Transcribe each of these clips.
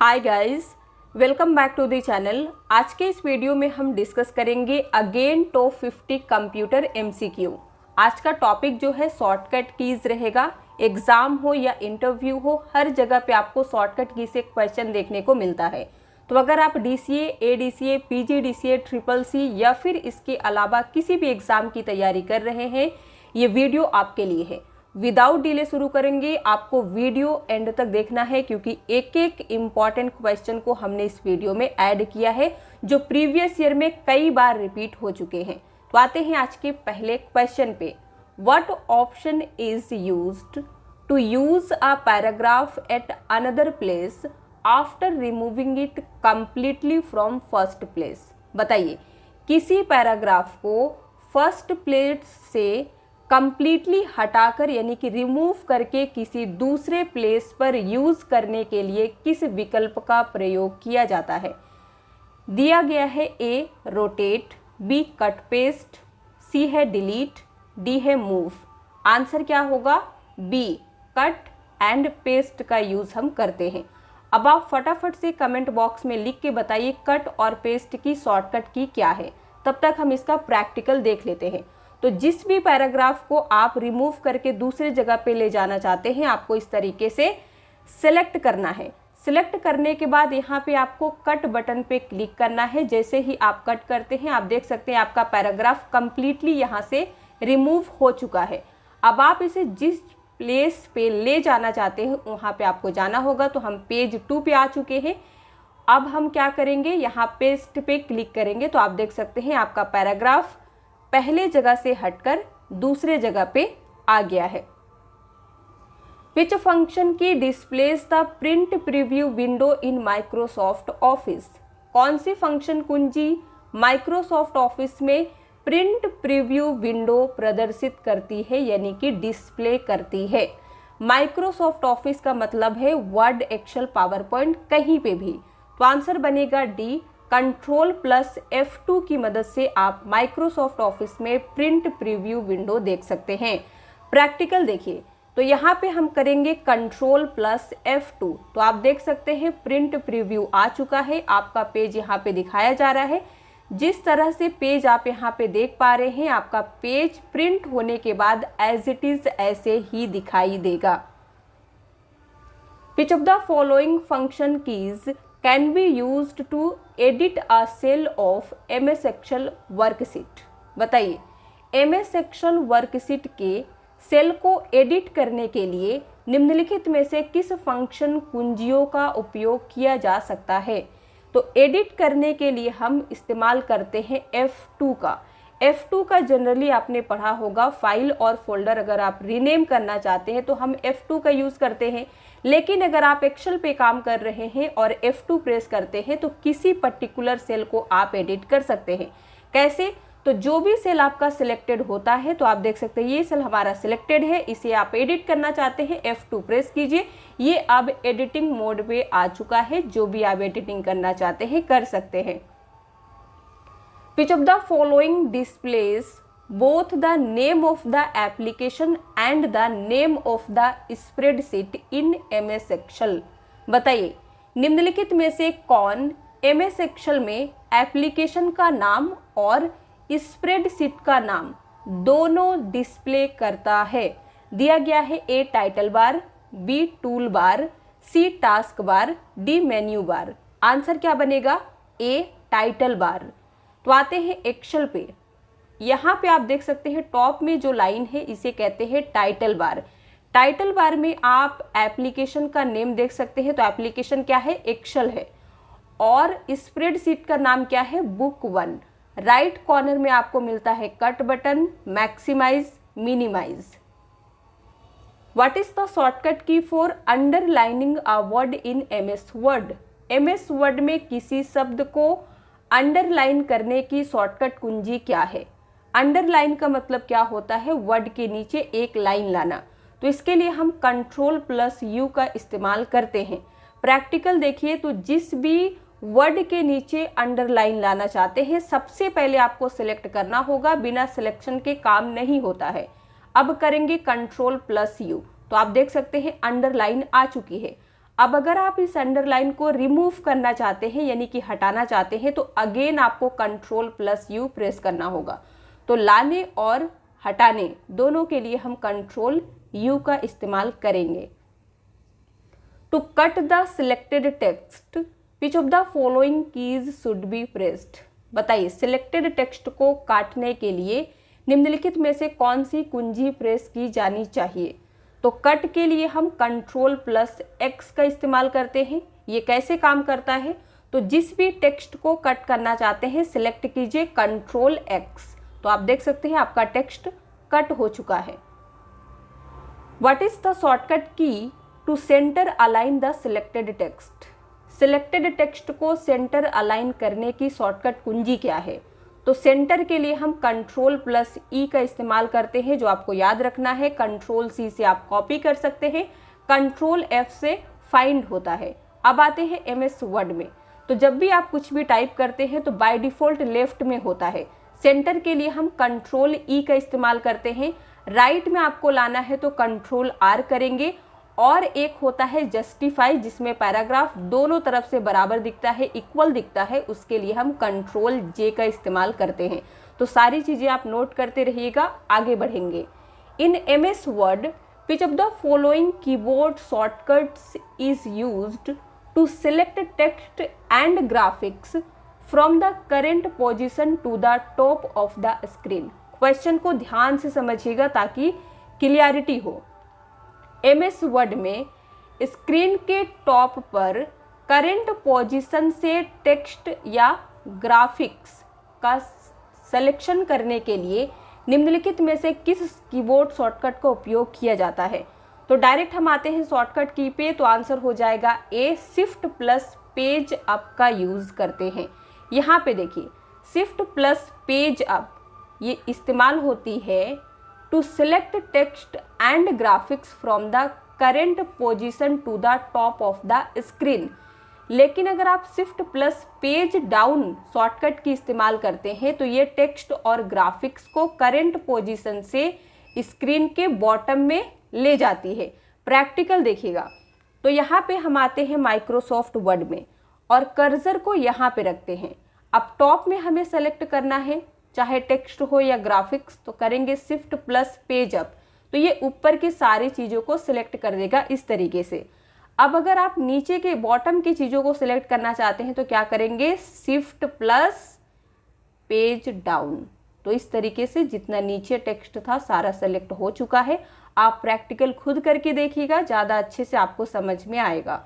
Hi guys, welcome back to the channel. आज के इस वीडियो में हम डिस्कस करेंगे अगेन टॉप 50 कंप्यूटर एमसीक्यू। आज का टॉपिक जो है शॉर्टकट कीज रहेगा। एग्जाम हो या इंटरव्यू हो, हर जगह पे आपको शॉर्टकट की से क्वेश्चन देखने को मिलता है। तो अगर आप DCA, ADCA, PGDCA, triple C या फिर इसके अलावा किसी भी एग्जाम की तैयारी कर रहे हैं, ये वीडियो आपके लिए है। विदाउट डिले शुरू करेंगे। आपको वीडियो एंड तक देखना है क्योंकि एक एक इम्पॉर्टेंट क्वेश्चन को हमने इस वीडियो में ऐड किया है जो प्रीवियस ईयर में कई बार रिपीट हो चुके हैं। तो आते हैं आज के पहले क्वेश्चन पे। What option is used to use a paragraph at another place after removing it completely from first place. बताइए, किसी पैराग्राफ को फर्स्ट प्लेस से कंप्लीटली हटाकर यानी कि रिमूव करके किसी दूसरे प्लेस पर यूज करने के लिए किस विकल्प का प्रयोग किया जाता है? दिया गया है ए रोटेट, बी कट पेस्ट, सी है डिलीट, डी है मूव। आंसर क्या होगा? बी कट एंड पेस्ट का यूज हम करते हैं। अब आप फटाफट से कमेंट बॉक्स में लिख के बताइए कट और पेस्ट की शॉर्टकट की क्या है। तब तक हम इसका प्रैक्टिकल देख लेते हैं। तो जिस भी पैराग्राफ को आप रिमूव करके दूसरे जगह पे ले जाना चाहते हैं, आपको इस तरीके से सिलेक्ट करना है। सिलेक्ट करने के बाद यहाँ पे आपको कट बटन पे क्लिक करना है। जैसे ही आप कट करते हैं, आप देख सकते हैं आपका पैराग्राफ कंप्लीटली यहाँ से रिमूव हो चुका है। अब आप इसे जिस प्लेस पे ले जाना चाहते हैं वहाँ पे आपको जाना होगा। तो हम पेज 2 पे आ चुके हैं। अब हम क्या करेंगे, यहाँ पेस्ट पे क्लिक करेंगे तो आप देख सकते हैं आपका पैराग्राफ पहले जगह से हटकर दूसरे जगह पे आ गया है। विच फंक्शन की displace the print preview window in Microsoft office? कौन सी फंक्शन कुंजी माइक्रोसॉफ्ट ऑफिस में प्रिंट प्रीव्यू विंडो प्रदर्शित करती है यानी कि डिस्प्ले करती है? माइक्रोसॉफ्ट ऑफिस का मतलब है वर्ड, एक्सेल, पावर पॉइंट, कहीं पे भी। तो आंसर बनेगा डी। कंट्रोल प्लस F2 की मदद से आप माइक्रोसॉफ्ट ऑफिस में प्रिंट प्रीव्यू विंडो देख सकते हैं। प्रैक्टिकल देखिए, तो यहाँ पे हम करेंगे कंट्रोल प्लस F2। तो आप देख सकते हैं प्रिंट प्रीव्यू आ चुका है। आपका पेज यहाँ पे दिखाया जा रहा है। जिस तरह से पेज आप यहाँ पे देख पा रहे हैं, आपका पेज प्रिंट होने के बाद एज इट इज ऐसे ही दिखाई देगा। Which of the following function keys can be used to edit a cell of MS Excel worksheet? बताइए, MS Excel वर्कशीट के सेल को एडिट करने के लिए निम्नलिखित में से किस फंक्शन कुंजियों का उपयोग किया जा सकता है? तो एडिट करने के लिए हम इस्तेमाल करते हैं F2 का। F2 का जनरली आपने पढ़ा होगा, फाइल और फोल्डर अगर आप रीनेम करना चाहते हैं तो हम F2 का यूज़ करते हैं। लेकिन अगर आप एक्सेल पे काम कर रहे हैं और F2 प्रेस करते हैं तो किसी पर्टिकुलर सेल को आप एडिट कर सकते हैं। कैसे? तो जो भी सेल आपका सिलेक्टेड होता है, तो आप देख सकते हैं ये सेल हमारा सिलेक्टेड है, इसे आप एडिट करना चाहते हैं, F2 प्रेस कीजिए। ये अब एडिटिंग मोड पे आ चुका है। जो भी आप एडिटिंग करना चाहते हैं कर सकते हैं। Which of the following displays both the name of the application and the name of the spreadsheet in MS Excel? बताइए, निम्नलिखित में से कौन MS Excel में एप्लीकेशन का नाम और स्प्रेडशीट का नाम दोनों डिस्प्ले करता है? दिया गया है A title bar, B tool bar, C task bar, D menu bar. Answer क्या बनेगा? A title bar. तो आते हैं एक्सेल पे। यहाँ पे आप देख सकते हैं टॉप में जो लाइन है इसे कहते हैं टाइटल बार। टाइटल बार में आप एप्लीकेशन का नेम देख सकते हैं। तो एप्लीकेशन क्या है? एक्सेल है। और स्प्रेडशीट का नाम क्या है? बुक 1। राइट कॉर्नर में आपको मिलता है cut button, maximize, minimize. What is the shortcut key for underlining a word in MS word? MS word में किसी शब्द को अंडरलाइन करने की शॉर्टकट कुंजी क्या है? अंडरलाइन का मतलब क्या होता है? वर्ड के नीचे एक लाइन लाना। तो इसके लिए हम कंट्रोल प्लस U का इस्तेमाल करते हैं। प्रैक्टिकल देखिए, तो जिस भी वर्ड के नीचे अंडरलाइन लाना चाहते हैं, सबसे पहले आपको सिलेक्ट करना होगा। बिना सिलेक्शन के काम नहीं होता है। अब करेंगे कंट्रोल प्लस U। तो आप देख सकते हैं अंडरलाइन आ चुकी है। अब अगर आप इस अंडरलाइन को रिमूव करना चाहते हैं यानी कि हटाना चाहते हैं तो अगेन आपको Ctrl+U प्रेस करना होगा। तो लाने और हटाने दोनों के लिए हम Ctrl+U का इस्तेमाल करेंगे। To cut the selected text which of the following keys should be pressed. बताइए सिलेक्टेड टेक्स्ट को काटने के लिए निम्नलिखित में से कौन सी कुंजी प्रेस की जानी चाहिए। तो कट के लिए हम Ctrl+X का इस्तेमाल करते हैं। ये कैसे काम करता है, तो जिस भी टेक्स्ट को कट करना चाहते हैं सिलेक्ट कीजिए Ctrl+X, तो आप देख सकते हैं आपका टेक्स्ट कट हो चुका है। What is the shortcut key to centre align the selected text. Selected text को सेंटर अलाइन करने की शॉर्टकट कुंजी क्या है। तो सेंटर के लिए हम Ctrl+E का इस्तेमाल करते हैं, जो आपको याद रखना है। Ctrl+C से आप कॉपी कर सकते हैं, Ctrl+F से फाइंड होता है। अब आते हैं MS वर्ड में। तो जब भी आप कुछ भी टाइप करते हैं तो बाय डिफ़ॉल्ट लेफ्ट में होता है। सेंटर के लिए हम Ctrl+E का इस्तेमाल करते हैं। राइट में आपको लाना है तो Ctrl+R करेंगे। और एक होता है जस्टिफाई, जिसमें पैराग्राफ दोनों तरफ से बराबर दिखता है, इक्वल दिखता है, उसके लिए हम Ctrl+J का इस्तेमाल करते हैं। तो सारी चीज़ें आप नोट करते रहिएगा, आगे बढ़ेंगे। In MS Word which of the following keyboard shortcuts is used to select text and graphics from the current position to the top of the screen. Question को ध्यान से समझिएगा ताकि क्लियरिटी हो। MS वर्ड में स्क्रीन के top पर current position से टेक्स्ट या ग्राफिक्स का सिलेक्शन करने के लिए निम्नलिखित में से किस कीबोर्ड शॉर्टकट का उपयोग किया जाता है। तो डायरेक्ट हम आते हैं शॉर्टकट की पे, तो आंसर हो जाएगा ए, Shift+पेज अप का यूज़ करते हैं। यहाँ पे देखिए Shift+पेज अप ये इस्तेमाल होती है to select text and graphics from the current position to the top of the screen। लेकिन अगर आप Shift+पेज डाउन शॉर्टकट की इस्तेमाल करते हैं तो ये टेक्स्ट और ग्राफिक्स को करंट पोजीशन से स्क्रीन के बॉटम में ले जाती है। प्रैक्टिकल देखिएगा। तो यहाँ पे हम आते हैं माइक्रोसॉफ्ट वर्ड में और कर्सर को यहाँ पे रखते हैं। अब टॉप में हमें सेलेक्ट करना है, चाहे टेक्स्ट हो या ग्राफिक्स, तो करेंगे Shift+पेज अप, तो ये ऊपर की सारी चीज़ों को सिलेक्ट कर देगा इस तरीके से। अब अगर आप नीचे के बॉटम की चीज़ों को सिलेक्ट करना चाहते हैं तो क्या करेंगे Shift+पेज डाउन। तो इस तरीके से जितना नीचे टेक्स्ट था सारा सेलेक्ट हो चुका है। आप प्रैक्टिकल खुद करके देखिएगा, ज़्यादा अच्छे से आपको समझ में आएगा।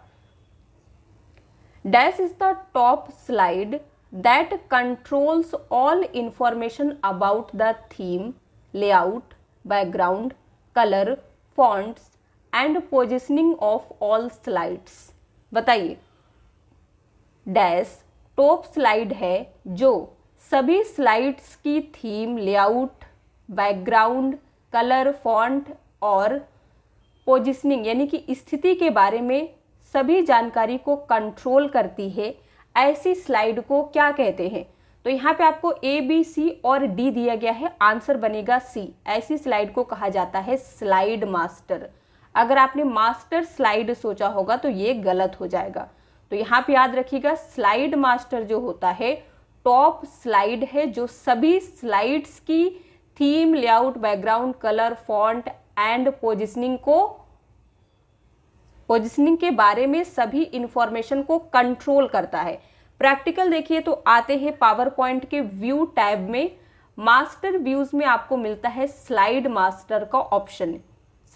Dash is the top slide that controls all information about the theme, layout, background, color, fonts and positioning of all slides। बताइए डैश टॉप स्लाइड है जो सभी स्लाइड्स की theme, layout, background, colour, font और पोजिशनिंग यानी कि स्थिति के बारे में सभी जानकारी को कंट्रोल करती है। ऐसी स्लाइड को क्या कहते हैं। तो यहाँ पे आपको A, B, C और D दिया गया है, आंसर बनेगा C। ऐसी स्लाइड को कहा जाता है स्लाइड मास्टर। अगर आपने मास्टर स्लाइड सोचा होगा तो ये गलत हो जाएगा। तो यहाँ पे याद रखिएगा स्लाइड मास्टर जो होता है टॉप स्लाइड है जो सभी स्लाइड्स की theme, layout, background, colour, font and positioning के बारे में सभी इंफॉर्मेशन को कंट्रोल करता है। प्रैक्टिकल देखिए तो आते हैं पावर पॉइंट के व्यू टैब में। मास्टर व्यूज में आपको मिलता है स्लाइड मास्टर का ऑप्शन।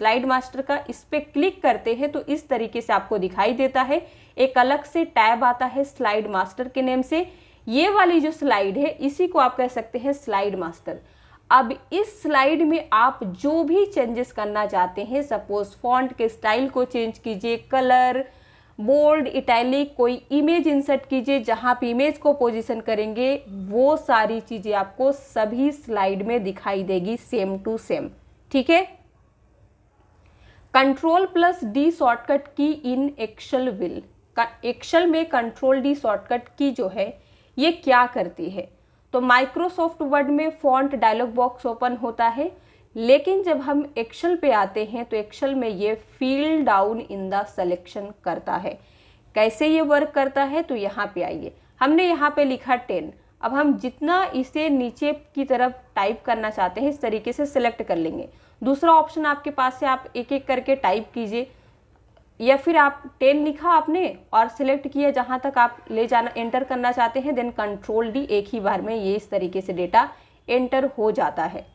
स्लाइड मास्टर का इस पे क्लिक करते हैं तो इस तरीके से आपको दिखाई देता है। एक अलग से टैब आता है स्लाइड मास्टर के नेम से। ये वाली जो स्लाइड है इसी को आप कह सकते हैं स्लाइड मास्टर। अब इस स्लाइड में आप जो भी चेंजेस करना चाहते हैं, सपोज फॉन्ट के स्टाइल को चेंज कीजिए, कलर, बोल्ड, इटैलिक, कोई इमेज इंसर्ट कीजिए, जहां पे इमेज को पोजीशन करेंगे वो सारी चीजें आपको सभी स्लाइड में दिखाई देगी सेम टू सेम। ठीक है। Ctrl+D शॉर्टकट की इन एक्सेल विल। एक्सेल में Ctrl+D शॉर्टकट की जो है ये क्या करती है। तो माइक्रोसॉफ्ट वर्ड में फॉन्ट डायलॉग बॉक्स ओपन होता है। लेकिन जब हम एक्सेल पे आते हैं तो एक्सेल में ये feel down in the selection करता है। कैसे ये वर्क करता है, तो यहाँ पे आइए, हमने यहाँ पे लिखा 10। अब हम जितना इसे नीचे की तरफ टाइप करना चाहते हैं इस तरीके से सिलेक्ट कर लेंगे। दूसरा ऑप्शन आपके पास है, आप एक एक करके टाइप कीजिए, या फिर आप 10 लिखा आपने और सिलेक्ट किया जहाँ तक आप ले जाना एंटर करना चाहते हैं, देन कंट्रोल डी, एक ही बार में ये इस तरीके से डेटा एंटर हो जाता है।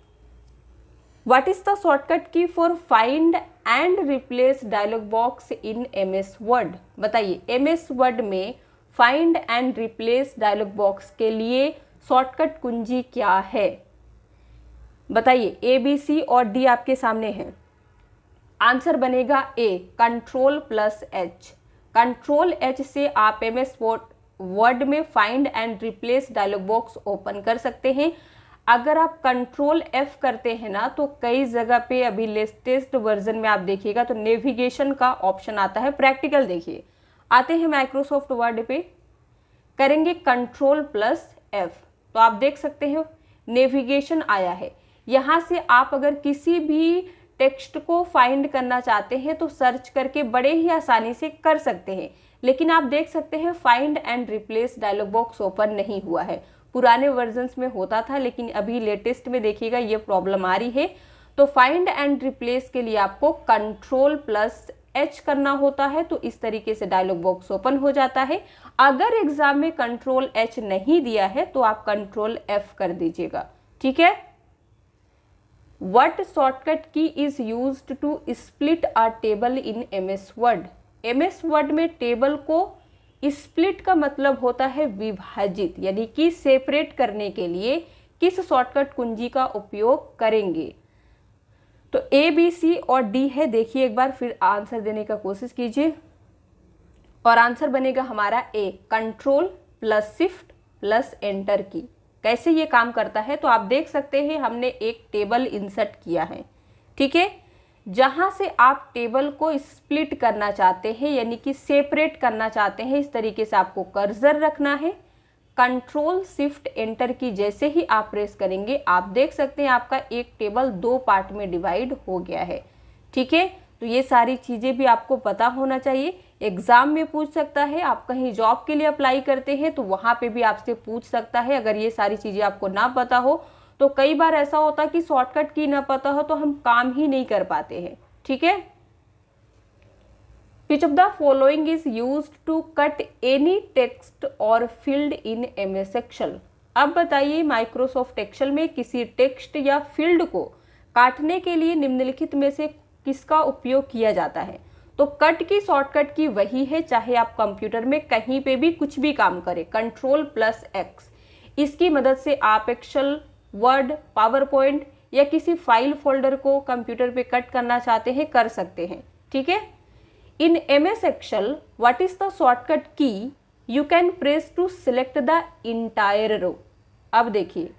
What is the shortcut key for find and replace dialog box in MS word? बताइए, MS वर्ड में find and replace dialog box के लिए शॉर्टकट कुंजी क्या है? बताइए, ABC और D आपके सामने है। आंसर बनेगा A, Ctrl+H। Ctrl+H से आप MS वर्ड में find and replace dialog box open कर सकते हैं। अगर आप Ctrl+F करते हैं ना, तो कई जगह पे अभी लेटेस्ट वर्जन में आप देखिएगा तो नेविगेशन का ऑप्शन आता है। प्रैक्टिकल देखिए, आते हैं माइक्रोसॉफ्ट वर्ड पे, करेंगे Ctrl+F, तो आप देख सकते हो नेविगेशन आया है। यहाँ से आप अगर किसी भी टेक्स्ट को फाइंड करना चाहते हैं तो सर्च करके बड़े ही आसानी से कर सकते हैं। लेकिन आप देख सकते हैं find and replace dialog box open नहीं हुआ है। पुराने वर्जन्स में होता था, लेकिन अभी लेटेस्ट में देखिएगा ये प्रॉब्लम आ रही है। तो फाइंड एंड रिप्लेस के लिए आपको Ctrl+H करना होता है, तो इस तरीके से डायलॉग बॉक्स ओपन हो जाता है। अगर एग्जाम में Ctrl+H नहीं दिया है तो आप Ctrl+F कर दीजिएगा, ठीक है। What shortcut key is used to split a table in MS Word? MS Word में टेबल को स्प्लिट का मतलब होता है विभाजित, यानी कि सेपरेट करने के लिए किस शॉर्टकट कुंजी का उपयोग करेंगे? तो A, B, C और D है। देखिए एक बार फिर आंसर देने का कोशिश कीजिए और आंसर बनेगा हमारा A, Ctrl+Shift+Enter की। कैसे ये काम करता है, तो आप देख सकते हैं हमने एक टेबल इंसर्ट किया है, ठीक है। जहां से आप टेबल को स्प्लिट करना चाहते हैं, यानी कि सेपरेट करना चाहते हैं, इस तरीके से आपको कर्सर रखना है। Ctrl+Shift+Enter की जैसे ही आप प्रेस करेंगे, आप देख सकते हैं आपका एक टेबल 2 पार्ट में डिवाइड हो गया है, ठीक है। तो ये सारी चीज़ें भी आपको पता होना चाहिए। एग्जाम में पूछ सकता है, आप कहीं जॉब के लिए अप्लाई करते हैं तो वहाँ पे भी आपसे पूछ सकता है। अगर ये सारी चीज़ें आपको ना पता हो तो कई बार ऐसा होता है कि शॉर्टकट की ना पता हो तो हम काम ही नहीं कर पाते हैं, ठीक है। Which of the following is used to cut any text or field in MS Excel? अब बताइए, माइक्रोसॉफ्ट एक्सेल में किसी टेक्स्ट या फील्ड को काटने के लिए निम्नलिखित में से किसका उपयोग किया जाता है? तो कट की शॉर्टकट की वही है, चाहे आप कंप्यूटर में कहीं पे भी कुछ भी काम करें, Ctrl+X। इसकी मदद से आप एक्सेल, वर्ड, पावर पॉइंट या किसी फाइल फोल्डर को कंप्यूटर पे कट करना चाहते हैं, कर सकते हैं, ठीक है। इन MS Excel, what is the shortcut key you can press to select the entire row? अब देखिए,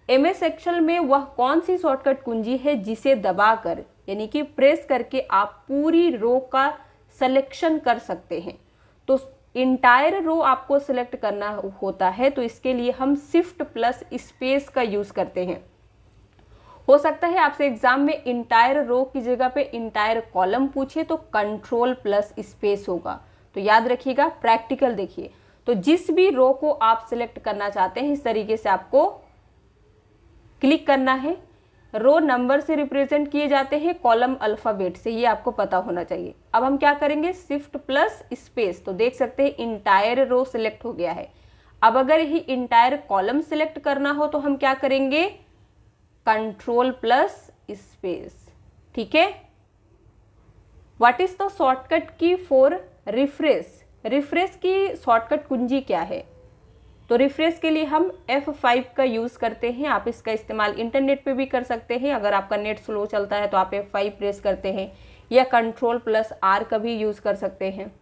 MS Excel में वह कौन सी शॉर्टकट कुंजी है जिसे दबाकर, यानी कि प्रेस करके आप पूरी रो का सिलेक्शन कर सकते हैं। तो इंटायर रो आपको सिलेक्ट करना होता है, तो इसके लिए हम Shift+Space का यूज़ करते हैं। हो सकता है आपसे एग्जाम में इंटायर रो की जगह पे इंटायर कॉलम पूछे तो Ctrl+Space होगा। तो याद रखिएगा, प्रैक्टिकल देखिए। तो जिस भी रो को आप सिलेक्ट करना चाहते हैं, इस तरीके से आपको क्लिक करना है। रो नंबर से रिप्रेजेंट किए जाते हैं, कॉलम अल्फ़ाबेट से, ये आपको पता होना चाहिए। अब हम क्या करेंगे, Shift+Space, तो देख सकते हैं इंटायर रो सिलेक्ट हो गया है। अब अगर ही इंटायर कॉलम सिलेक्ट करना हो तो हम क्या करेंगे, Ctrl+Space, ठीक है। What is the shortcut key for refresh? Refresh की शॉर्टकट कुंजी क्या है? तो रिफ्रेश के लिए हम F5 का यूज़ करते हैं। आप इसका इस्तेमाल इंटरनेट पे भी कर सकते हैं। अगर आपका नेट स्लो चलता है तो आप F5 प्रेस करते हैं, या Ctrl+R का भी यूज़ कर सकते हैं।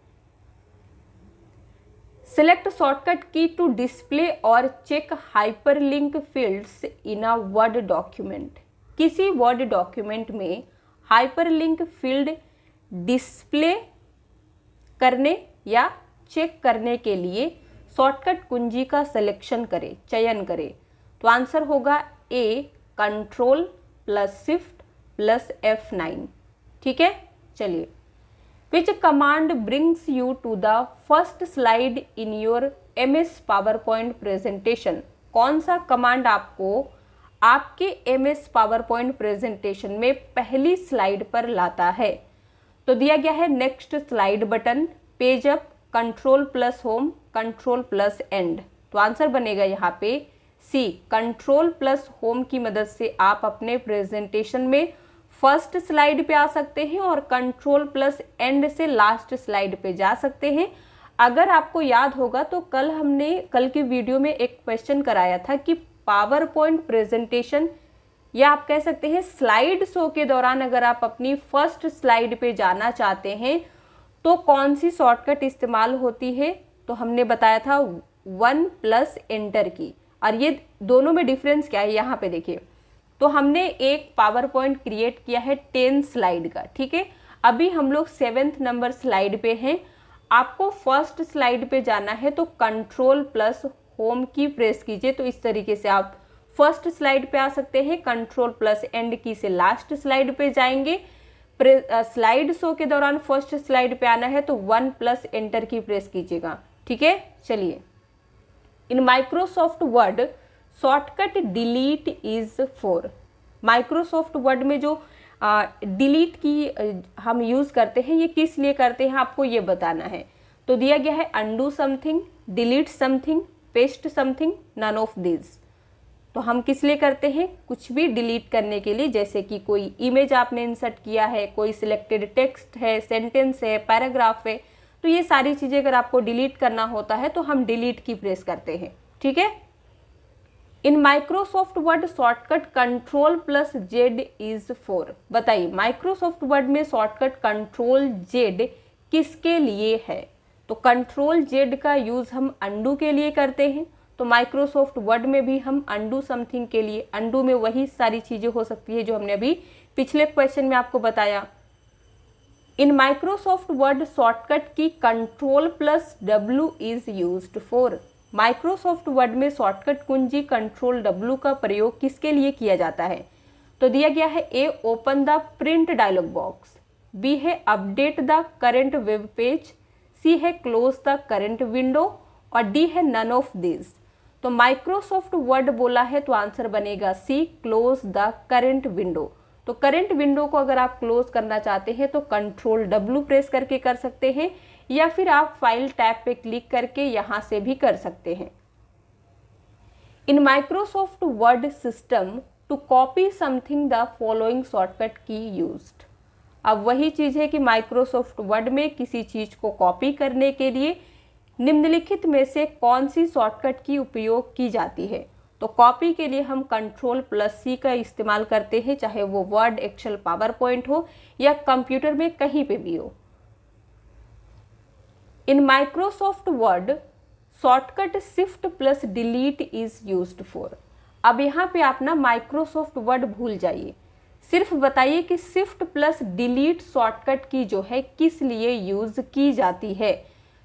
Select shortcut key to display और check hyperlink fields in a Word document. किसी वर्ड डॉक्यूमेंट में हाइपरलिंक फील्ड डिस्प्ले करने या चेक करने के लिए शॉर्टकट कुंजी का सिलेक्शन करें, चयन करें। तो आंसर होगा A, Ctrl+Shift प्लस F9। ठीक है, चलिए। Which command brings you to the first slide in your MS PowerPoint presentation. कौन सा कमांड आपको आपके MS पावरपॉइंट प्रेजेंटेशन में पहली स्लाइड पर लाता है? तो दिया गया है next slide button, page up, control plus home, control plus and. तो आंसर बनेगा यहाँ पे सी, कंट्रोल प्लस होम की मदद से आप अपने प्रेजेंटेशन में फर्स्ट स्लाइड पे आ सकते हैं और कंट्रोल प्लस एंड से लास्ट स्लाइड पे जा सकते हैं। अगर आपको याद होगा तो कल की वीडियो में एक क्वेश्चन कराया था कि पावर पॉइंट प्रेजेंटेशन या आप कह सकते हैं स्लाइड शो के दौरान अगर आप अपनी फर्स्ट स्लाइड पे जाना चाहते हैं तो कौन सी शॉर्टकट इस्तेमाल होती है? तो हमने बताया था 1 प्लस एंटर की। और ये दोनों में डिफरेंस क्या है यहाँ पे देखिए। तो हमने एक पावर पॉइंट क्रिएट किया है 10 स्लाइड का, ठीक है। अभी हम लोग 7th नंबर स्लाइड पे हैं। आपको फर्स्ट स्लाइड पे जाना है तो कंट्रोल प्लस होम की प्रेस कीजिए। तो इस तरीके से आप फर्स्ट स्लाइड पे आ सकते हैं। कंट्रोल प्लस एंड की से लास्ट स्लाइड पे जाएंगे। स्लाइड शो के दौरान फर्स्ट स्लाइड पे आना है तो 1 प्लस एंटर की प्रेस कीजिएगा, ठीक है। चलिए, इन Microsoft word shortcut delete is for. Microsoft Word में जो डिलीट की हम यूज करते हैं ये किस लिए करते हैं आपको ये बताना है। तो दिया गया है undo something, delete something, paste something, none of this. तो हम किस लिए करते हैं? कुछ भी डिलीट करने के लिए, जैसे कि कोई इमेज आपने इंसर्ट किया है, कोई सिलेक्टेड टेक्स्ट है, सेंटेंस है, पैराग्राफ है, तो ये सारी चीजें अगर आपको डिलीट करना होता है तो हम डिलीट की प्रेस करते हैं, ठीक है। In Microsoft word shortcut control plus Z is for. बताइए माइक्रोसॉफ्ट वर्ड में शॉर्टकट कंट्रोल जेड किसके लिए है? तो कंट्रोल जेड का यूज हम अंडू के लिए करते हैं। तो माइक्रोसॉफ्ट वर्ड में भी हम अंडू समथिंग के लिए, अंडू में वही सारी चीजें हो सकती है जो हमने अभी पिछले क्वेश्चन में आपको बताया। इन माइक्रोसॉफ्ट वर्ड शॉर्टकट की control plus W is used for. Microsoft Word में शॉर्टकट कुंजी कंट्रोल W का प्रयोग किसके लिए किया जाता है? तो दिया गया है A, open the print dialog box, B है update the current web page, C है क्लोज द करंट विंडो और डी है नन ऑफ दिस। तो माइक्रोसॉफ्ट वर्ड बोला है तो आंसर बनेगा C, close the current window. तो करंट विंडो को अगर आप क्लोज करना चाहते हैं तो कंट्रोल W प्रेस करके कर सकते हैं या फिर आप फाइल टैब पे क्लिक करके यहां से भी कर सकते हैं। In Microsoft Word system to copy something the following shortcut key used. अब वही चीज है कि माइक्रोसॉफ्ट वर्ड में किसी चीज को कॉपी करने के लिए निम्नलिखित में से कौन सी शॉर्टकट की उपयोग की जाती है? तो कॉपी के लिए हम कंट्रोल प्लस C का इस्तेमाल करते हैं, चाहे वो वर्ड, एक्सेल, पावर पॉइंट हो या कंप्यूटर में कहीं पे भी हो। इन Microsoft word shortcut shift plus delete is used for. अब यहाँ पे आप ना माइक्रोसॉफ्ट वर्ड भूल जाइए, सिर्फ बताइए कि शिफ्ट प्लस डिलीट शॉर्टकट की जो है किस लिए यूज की जाती है।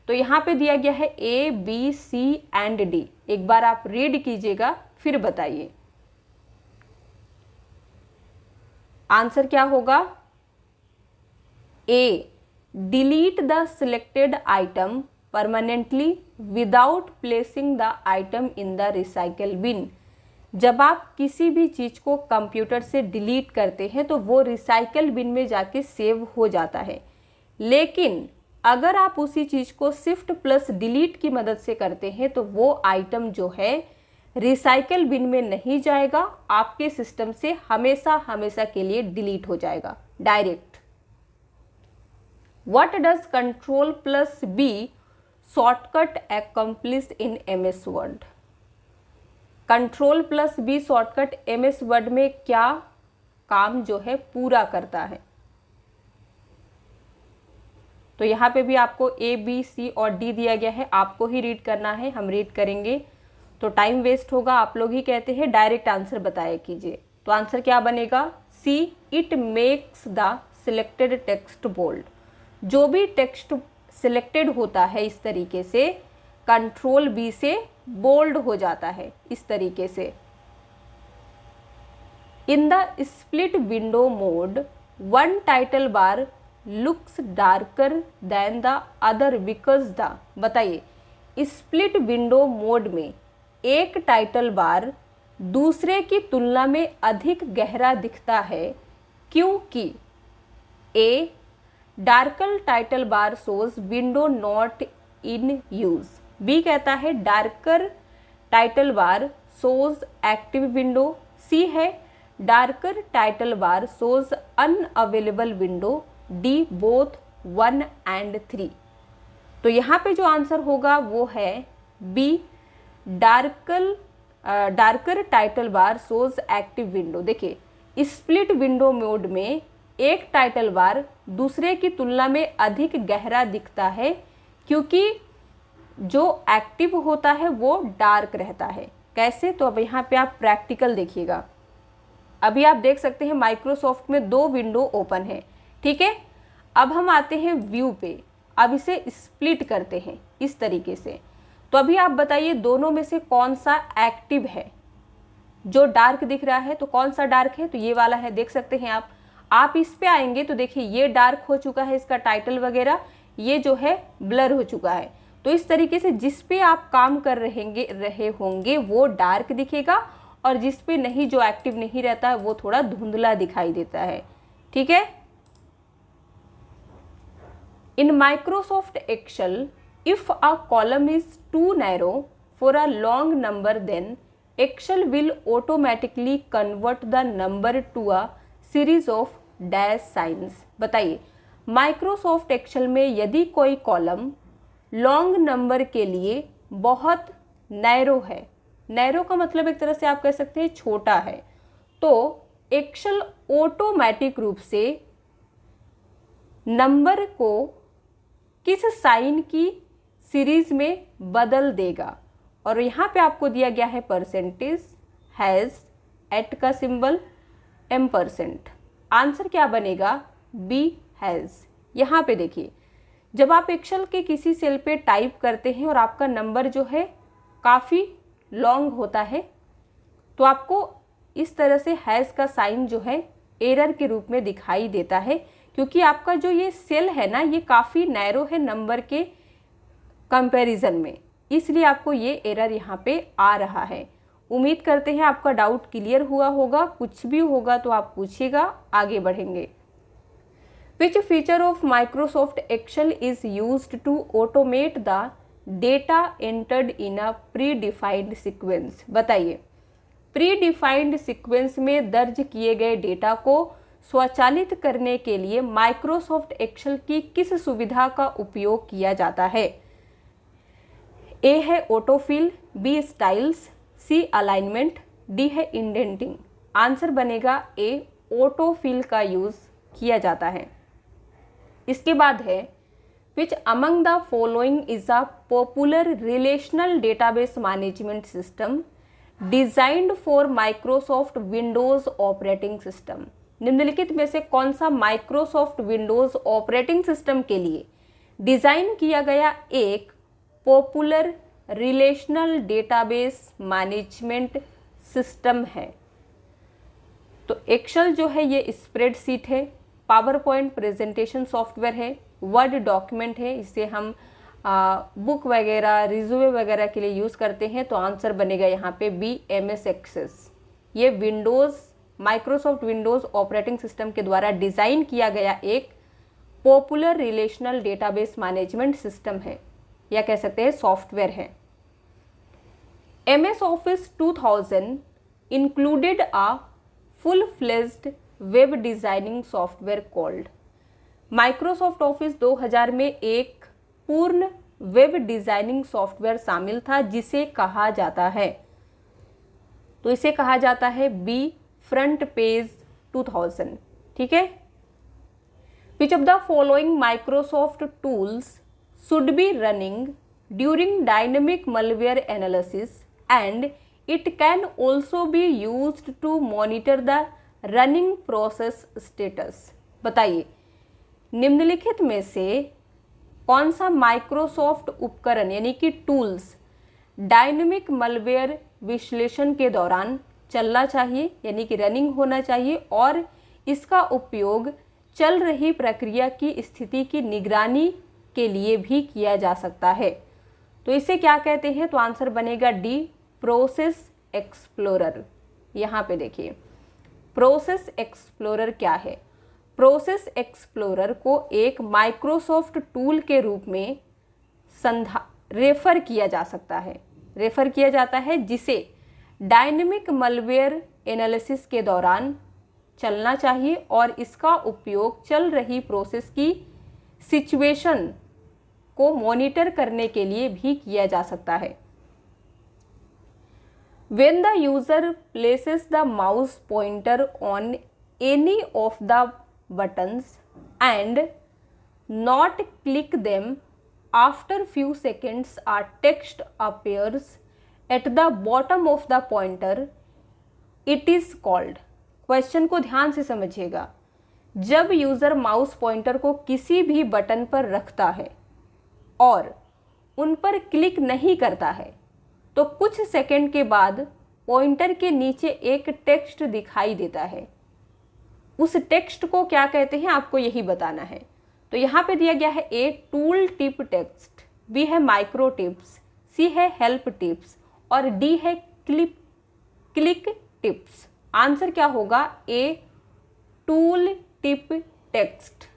तो यहाँ पे दिया गया है A, B, C and D। एक बार आप रीड कीजिएगा फिर बताइए आंसर क्या होगा। A, delete the selected item permanently without placing the item in the recycle bin. जब आप किसी भी चीज को कंप्यूटर से डिलीट करते हैं तो वो रिसाइकल बिन में जाके सेव हो जाता है, लेकिन अगर आप उसी चीज को शिफ्ट प्लस डिलीट की मदद से करते हैं तो वो आइटम जो है रिसाइकल बिन में नहीं जाएगा, आपके सिस्टम से हमेशा हमेशा के लिए डिलीट हो जाएगा direct. What does control plus B shortcut accomplish in MS word. Control plus B shortcut MS word में क्या काम जो है पूरा करता है? तो यहाँ पे भी आपको A, B, C और D दिया गया है, आपको ही रीड करना है। हम रीड करेंगे तो टाइम वेस्ट होगा, आप लोग ही कहते हैं डायरेक्ट आंसर बताया कीजिए। तो आंसर क्या बनेगा? C, it makes the selected text bold. जो भी टेक्स्ट सिलेक्टेड होता है इस तरीके से कंट्रोल B से बोल्ड हो जाता है इस तरीके से। In the split window mode one title bar looks darker then the other because the, बताइए स्प्लिट विंडो मोड में एक टाइटल बार दूसरे की तुलना में अधिक गहरा दिखता है क्योंकि A darker title bar shows window not in use, B कहता है darker title bar shows active window, C है darker title bar shows unavailable window, D both 1 and 3। तो यहाँ पे जो आंसर होगा वो है B darker title bar shows active window. देखिए स्प्लिट विंडो मोड में एक टाइटल बार दूसरे की तुलना में अधिक गहरा दिखता है क्योंकि जो एक्टिव होता है वो डार्क रहता है। कैसे? तो अब यहाँ पे आप प्रैक्टिकल देखिएगा। अभी आप देख सकते हैं माइक्रोसॉफ्ट में 2 विंडो ओपन है, ठीक है। अब हम आते हैं व्यू पे, अब इसे स्प्लिट करते हैं इस तरीके से। तो अभी आप बताइए दोनों में से कौन सा एक्टिव है? जो डार्क दिख रहा है तो कौन सा डार्क है? तो ये वाला है, देख सकते हैं आप इस पे आएंगे तो देखिए ये डार्क हो चुका है, इसका टाइटल वगैरह ये जो है ब्लर हो चुका है। तो इस तरीके से जिस पे आप काम कर रहे होंगे वो डार्क दिखेगा और जिस पे नहीं, जो एक्टिव नहीं रहता है वो थोड़ा धुंधला दिखाई देता है, ठीक है। In Microsoft Excel if a column is too narrow for a long number then Excel will automatically convert the number to a series of dash signs। बताइए माइक्रोसॉफ्ट एक्सेल में यदि कोई कॉलम लॉन्ग नंबर के लिए बहुत narrow है, narrow का मतलब एक तरह से आप कह सकते हैं छोटा है, तो एक्सेल ऑटोमेटिक रूप से नंबर को किस साइन की सीरीज में बदल देगा। और यहाँ पे आपको दिया गया है परसेंटेज, हैज, एट का सिंबल, %। आंसर क्या बनेगा? B hash. यहाँ पे देखिए जब आप एक्सेल के किसी सेल पे टाइप करते हैं और आपका नंबर जो है काफ़ी लॉन्ग होता है तो आपको इस तरह से हैज़ का साइन जो है एरर के रूप में दिखाई देता है क्योंकि आपका जो ये सेल है ना ये काफ़ी नैरो है नंबर के कंपैरिजन में, इसलिए आपको ये एरर यहाँ पे आ रहा है। उम्मीद करते हैं आपका डाउट क्लियर हुआ होगा। कुछ भी होगा तो आप पूछिएगा, आगे बढ़ेंगे। Which feature of Microsoft Excel is used to automate the data entered in a predefined sequence. बताइए प्री डिफाइंड सीक्वेंस में दर्ज किए गए डेटा को स्वचालित करने के लिए माइक्रोसॉफ्ट एक्सेल की किस सुविधा का उपयोग किया जाता है? ए है ऑटोफिल, बी स्टाइल्स, सी अलाइनमेंट, डी है इंडेंटिंग। आंसर बनेगा ए, ऑटोफिल का यूज किया जाता है। इसके बाद है which among the following is a popular relational database management system designed for Microsoft Windows operating system. निम्नलिखित में से कौन सा माइक्रोसॉफ्ट विंडोज ऑपरेटिंग सिस्टम के लिए डिजाइन किया गया एक popular relational database management system है? तो एक्सेल जो है ये स्प्रेडशीट है, पावर पॉइंट प्रेजेंटेशन सॉफ्टवेयर है, वर्ड डॉक्यूमेंट है, इसे हम बुक वगैरह रिज्यूमे वगैरह के लिए यूज़ करते हैं। तो आंसर बनेगा यहाँ पे बी, MS एक्सेस। ये Windows Microsoft Windows operating system के द्वारा डिज़ाइन किया गया एक popular relational database management system है या कह सकते हैं सॉफ्टवेयर है। MS office 2000 included a full fledged web designing software called. Microsoft office 2000 में एक पूर्ण वेब डिजाइनिंग सॉफ्टवेयर शामिल था जिसे कहा जाता है, तो इसे कहा जाता है बी, फ्रंट पेज 2000। ठीक है। Which of the following Microsoft tools should be running during dynamic malware analysis and it can also be used to monitor the running process status। बताइए निम्नलिखित में से कौन सा माइक्रोसॉफ्ट उपकरण यानी कि टूल्स डायनेमिक मलवेयर विश्लेषण के दौरान चलना चाहिए यानी कि रनिंग होना चाहिए, और इसका उपयोग चल रही प्रक्रिया की स्थिति की निगरानी के लिए भी किया जा सकता है। तो इसे क्या कहते हैं? तो आंसर बनेगा डी, प्रोसेस एक्सप्लोरर। यहाँ पे देखिए प्रोसेस एक्सप्लोरर क्या है। प्रोसेस एक्सप्लोरर को एक माइक्रोसॉफ्ट टूल के रूप में रेफर किया जा सकता है, रेफर किया जाता है, जिसे डायनेमिक मलवेयर एनालिसिस के दौरान चलना चाहिए और इसका उपयोग चल रही प्रोसेस की सिचुएशन को मॉनिटर करने के लिए भी किया जा सकता है। When the user places the mouse pointer on any of the buttons and not click them, after few seconds a text appears at the bottom of the pointer, it is called। Question को ध्यान से समझिएगा। जब user mouse pointer को किसी भी button पर रखता है और उन पर क्लिक नहीं करता है तो कुछ सेकंड के बाद पॉइंटर के नीचे एक टेक्स्ट दिखाई देता है। उस टेक्स्ट को क्या कहते हैं आपको यही बताना है। तो यहाँ पे दिया गया है A tool tip text, B है माइक्रो टिप्स, सी है हेल्प टिप्स और डी है क्लिक टिप्स। आंसर क्या होगा? A tool tip text.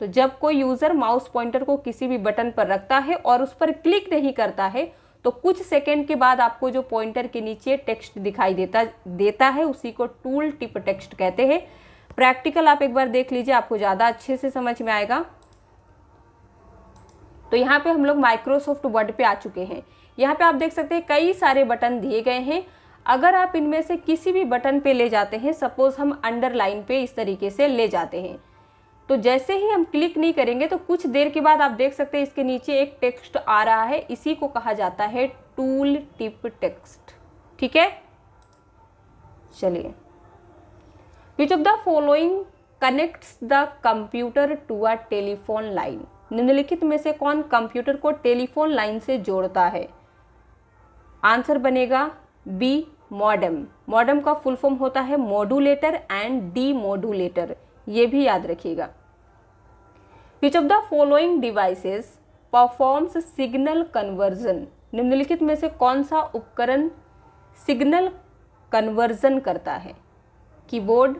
तो जब कोई यूज़र माउस पॉइंटर को किसी भी बटन पर रखता है और उस पर क्लिक नहीं करता है तो कुछ सेकंड के बाद आपको जो पॉइंटर के नीचे टेक्स्ट दिखाई देता है उसी को टूल टिप टेक्स्ट कहते हैं। प्रैक्टिकल आप एक बार देख लीजिए, आपको ज़्यादा अच्छे से समझ में आएगा। तो यहाँ पे हम लोग माइक्रोसॉफ्ट वर्ड पे आ चुके हैं। यहाँ पे आप देख सकते हैं कई सारे बटन दिए गए हैं। अगर आप इनमें से किसी भी बटन पे ले जाते हैं, सपोज हम अंडरलाइन पे इस तरीके से ले जाते हैं, तो जैसे ही हम क्लिक नहीं करेंगे तो कुछ देर के बाद आप देख सकते हैं इसके नीचे एक टेक्स्ट आ रहा है। इसी को कहा जाता है टूल टिप टेक्स्ट। ठीक है, चलिए। Which of the following connects the computer to a telephone line? निम्नलिखित में से कौन कंप्यूटर को टेलीफोन लाइन से जोड़ता है? आंसर बनेगा बी, मॉडेम। मॉडेम का फुल फॉर्म होता है मॉड्यूलेटर एंड डी मॉड्यूलेटर, ये भी याद रखिएगा। विच of the following devices performs signal conversion? निम्नलिखित में से कौन सा उपकरण सिग्नल कन्वर्जन करता है? Keyboard,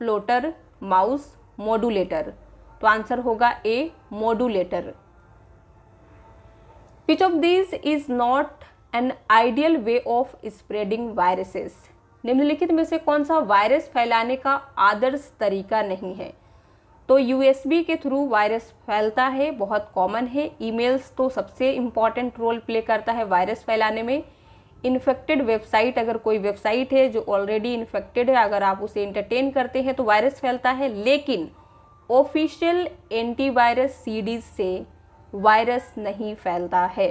plotter, mouse, modulator. तो आंसर होगा A, modulator. Which of this is not an ideal way of spreading viruses? निम्नलिखित में से कौन सा वायरस फैलाने का आदर्श तरीका नहीं है? तो यूएसबी के थ्रू वायरस फैलता है, बहुत कॉमन है। ईमेल्स तो सबसे इम्पॉर्टेंट रोल प्ले करता है वायरस फैलाने में। इन्फेक्टेड वेबसाइट, अगर कोई वेबसाइट है जो ऑलरेडी इन्फेक्टेड है, अगर आप उसे एंटरटेन करते हैं तो वायरस फैलता है। लेकिन ऑफिशियल एंटीवायरस सीडीज से वायरस नहीं फैलता है।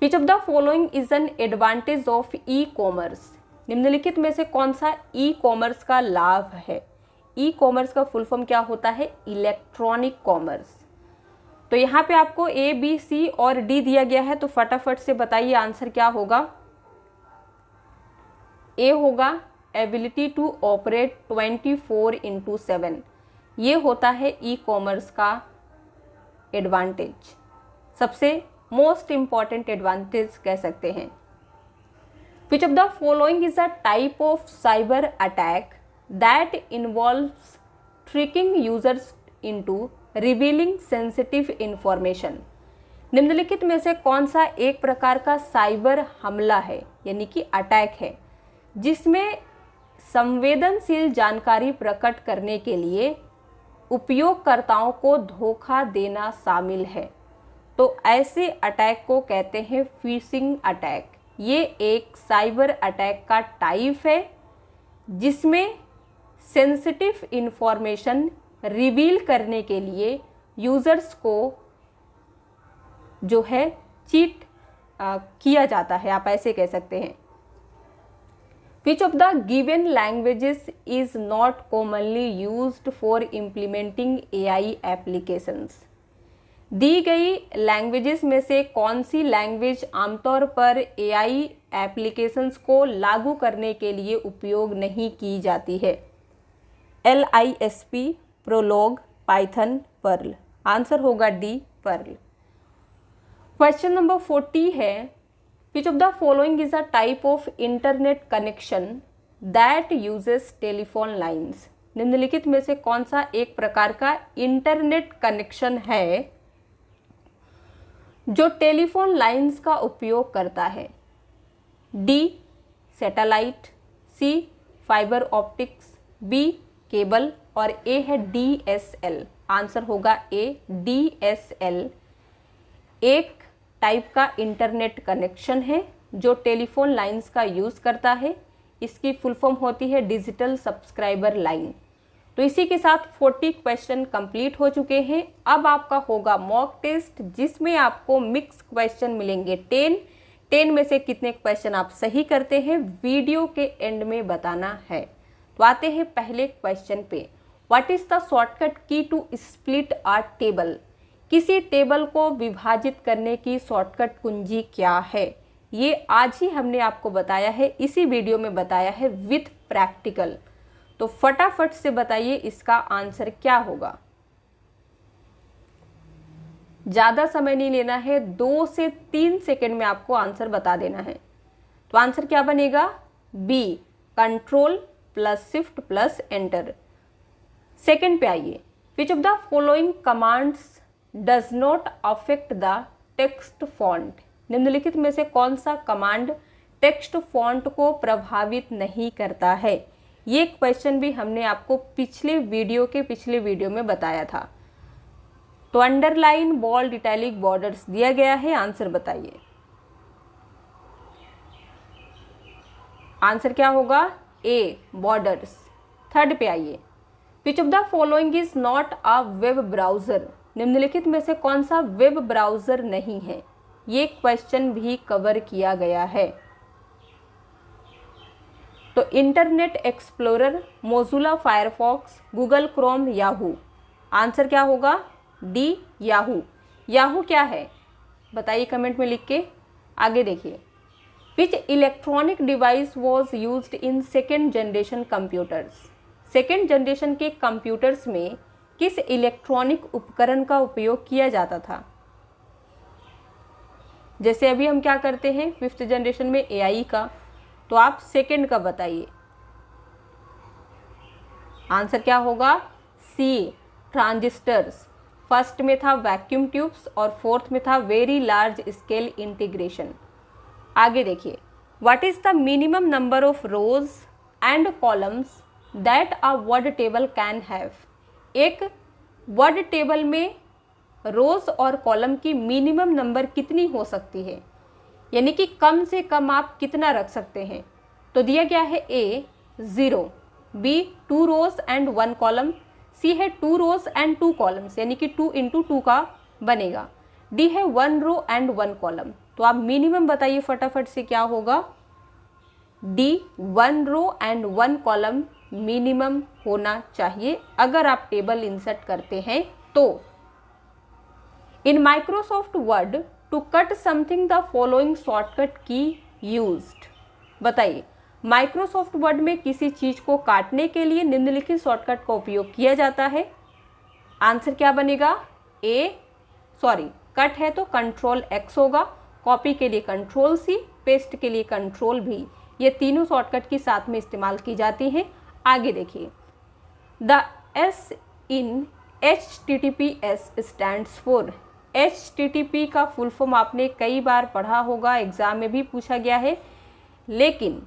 Which of the following is an advantage of e commerce? निम्नलिखित में से कौन सा ई कॉमर्स का लाभ है? ई कॉमर्स का फुल फॉर्म क्या होता है? Electronic commerce. तो यहाँ पे आपको ए, बी, सी और डी दिया गया है, तो फटाफट से बताइए आंसर क्या होगा। ए होगा एबिलिटी टू ऑपरेट 24/7। ये होता है ई कॉमर्स का एडवांटेज, सबसे मोस्ट इंपॉर्टेंट एडवांटेज कह सकते हैं। विच of the following is a type of cyber attack that involves tricking users into revealing sensitive information? निम्नलिखित में से कौन सा एक प्रकार का साइबर हमला है यानी कि अटैक है जिसमें संवेदनशील जानकारी प्रकट करने के लिए उपयोगकर्ताओं को धोखा देना शामिल है? तो ऐसे अटैक को कहते हैं फिशिंग अटैक। ये एक साइबर अटैक का टाइप है जिसमें सेंसिटिव इंफॉर्मेशन रिवील करने के लिए यूजर्स को जो है चीट किया जाता है, आप ऐसे कह सकते हैं। Which of the given languages is not commonly used for implementing AI applications? दी गई लैंग्वेजेस में से कौन सी लैंग्वेज आमतौर पर एआई एप्लीकेशंस को लागू करने के लिए उपयोग नहीं की जाती है? LISP, Prolog, Python, Perl. Answer होगा डी, पर्ल। क्वेश्चन नंबर 40 है, which of the following is a type of internet connection that uses telephone lines? निम्नलिखित में से कौन सा एक प्रकार का इंटरनेट कनेक्शन है जो टेलीफोन लाइंस का उपयोग करता है? डी, सैटेलाइट, सी, फाइबर ऑप्टिक्स, बी, केबल और ए है DSL। आंसर होगा ए, DSL एक टाइप का इंटरनेट कनेक्शन है जो टेलीफोन लाइंस का यूज़ करता है। इसकी फुल फॉर्म होती है डिजिटल सब्सक्राइबर लाइन। तो इसी के साथ 40 क्वेश्चन कंप्लीट हो चुके हैं। अब आपका होगा मॉक टेस्ट, जिसमें आपको मिक्स क्वेश्चन मिलेंगे 10 में से कितने क्वेश्चन आप सही करते हैं वीडियो के एंड में बताना है। तो आते हैं पहले क्वेश्चन पे। What is the shortcut key to split a table? किसी टेबल को विभाजित करने की शॉर्टकट कुंजी क्या है? ये आज ही हमने आपको बताया है, इसी वीडियो में बताया है विथ प्रैक्टिकल। तो फटाफट से बताइए इसका आंसर क्या होगा। ज़्यादा समय नहीं लेना है, 2 से 3 सेकेंड में आपको आंसर बता देना है। तो आंसर क्या बनेगा? B, control plus shift plus enter. Second पे आइए, which of the following commands does not affect the text font? निम्नलिखित में से कौन सा कमांड टेक्स्ट फॉन्ट को प्रभावित नहीं करता है? ये क्वेश्चन भी हमने आपको पिछले वीडियो में बताया था। तो अंडरलाइन, बोल्ड, इटैलिक, बॉर्डर्स दिया गया है। आंसर बताइए। आंसर क्या होगा? ए, बॉर्डर्स। थर्ड पे आइए, which of the following is not a web browser? निम्नलिखित में से कौन सा वेब ब्राउजर नहीं है? ये क्वेश्चन भी कवर किया गया है। तो internet explorer, Mozilla Firefox, Google Chrome, Yahoo. Answer क्या होगा? D, Yahoo. याहू क्या है बताइए कमेंट में लिख के। आगे देखिए, विच electronic device was used in second generation computers? Second generation के कंप्यूटर्स में किस इलेक्ट्रॉनिक उपकरण का उपयोग किया जाता था? जैसे अभी हम क्या करते हैं 5th जनरेशन में AI का, तो आप सेकेंड का बताइए। आंसर क्या होगा? सी, ट्रांजिस्टर्स। फर्स्ट में था वैक्यूम ट्यूब्स और फोर्थ में था वेरी लार्ज स्केल इंटीग्रेशन। आगे देखिए, what is the minimum number of rose and columns that a word table can have? एक वर्ड टेबल में रोज और कॉलम की मिनिमम नंबर कितनी हो सकती है, यानी कि कम से कम आप कितना रख सकते हैं? तो दिया गया है ए, 0, बी, 2 रोज एंड 1 कॉलम, सी है 2 रोज एंड 2 कॉलम्स, यानी कि 2 × 2 का बनेगा, डी है 1 रो एंड 1 कॉलम। तो आप मिनिमम बताइए फटाफट से क्या होगा? D, 1 row and 1 column minimum होना चाहिए अगर आप टेबल इंसर्ट करते हैं तो। In Microsoft Word to cut something the following shortcut key used? बताइए, माइक्रोसॉफ्ट वर्ड में किसी चीज को काटने के लिए निम्नलिखित शॉर्टकट का उपयोग किया जाता है। आंसर क्या बनेगा? कट है तो Ctrl+X होगा, कॉपी के लिए Ctrl+C, पेस्ट के लिए Ctrl+V। ये तीनों शॉर्टकट की साथ में इस्तेमाल की जाती हैं। आगे देखिए, the S in HTTPS stands for? HTTP का फुल फॉर्म आपने कई बार पढ़ा होगा, एग्जाम में भी पूछा गया है, लेकिन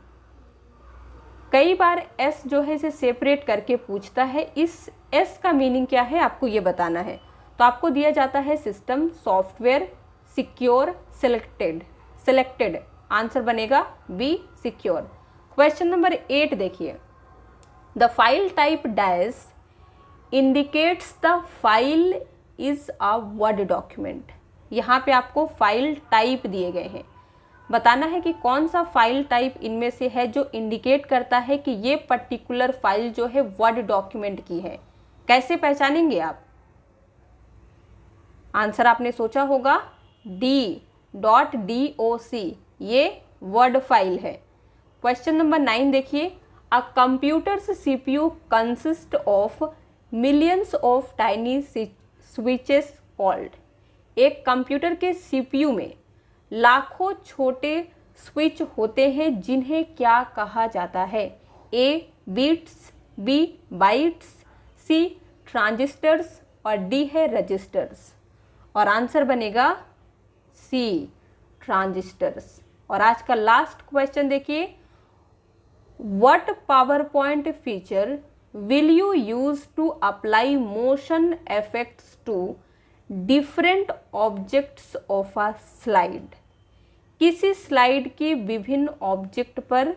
कई बार S जो है इसे सेपरेट करके पूछता है। इस S का मीनिंग क्या है आपको ये बताना है। तो आपको दिया जाता है system, software, secure, selected. Answer बनेगा बी, सिक्योर। क्वेश्चन नंबर 8 देखिए, the file type dash indicates the file is a Word document. यहाँ पे आपको फाइल टाइप दिए गए हैं, बताना है कि कौन सा फाइल टाइप इनमें से है जो इंडिकेट करता है कि ये पर्टिकुलर फाइल जो है वर्ड डॉक्यूमेंट की है। कैसे पहचानेंगे आप? आंसर आपने सोचा होगा d.doc, ये वर्ड फाइल है। क्वेश्चन नंबर 9 देखिए, a computers CPU consist of millions of tiny switches called. एक कंप्यूटर के CPU में लाखों छोटे स्विच होते हैं जिन्हें क्या कहा जाता है? A bits, B bytes, C transistors और डी है रजिस्टर्स। और आंसर बनेगा सी ट्रांजिस्टर्स। और आज का लास्ट क्वेश्चन देखिए, what power point feature will you use to apply motion effects to different objects of a slide. किसी स्लाइड के विभिन्न ऑब्जेक्ट पर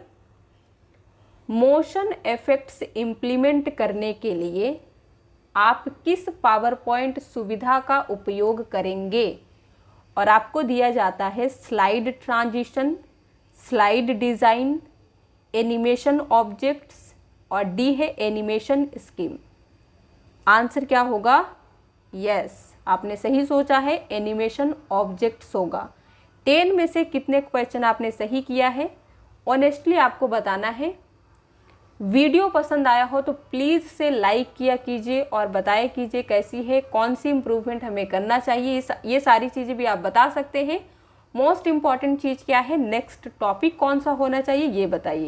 मोशन इफेक्ट्स इम्प्लीमेंट करने के लिए आप किस पावर पॉइंट सुविधा का उपयोग करेंगे? और आपको दिया जाता है slide transition, slide design, animation objects और डी है एनिमेशन स्कीम। आंसर क्या होगा? यस, आपने सही सोचा है, एनिमेशन ऑब्जेक्ट्स होगा। 10 में से कितने क्वेश्चन आपने सही किया है ऑनेस्टली आपको बताना है। वीडियो पसंद आया हो तो प्लीज़ से लाइक किया कीजिए और बताया कीजिए कैसी है, कौन सी इम्प्रूवमेंट हमें करना चाहिए। ये सारी चीज़ें भी आप बता सकते हैं। मोस्ट इम्पॉर्टेंट चीज़ क्या है, नेक्स्ट टॉपिक कौन सा होना चाहिए ये बताइए।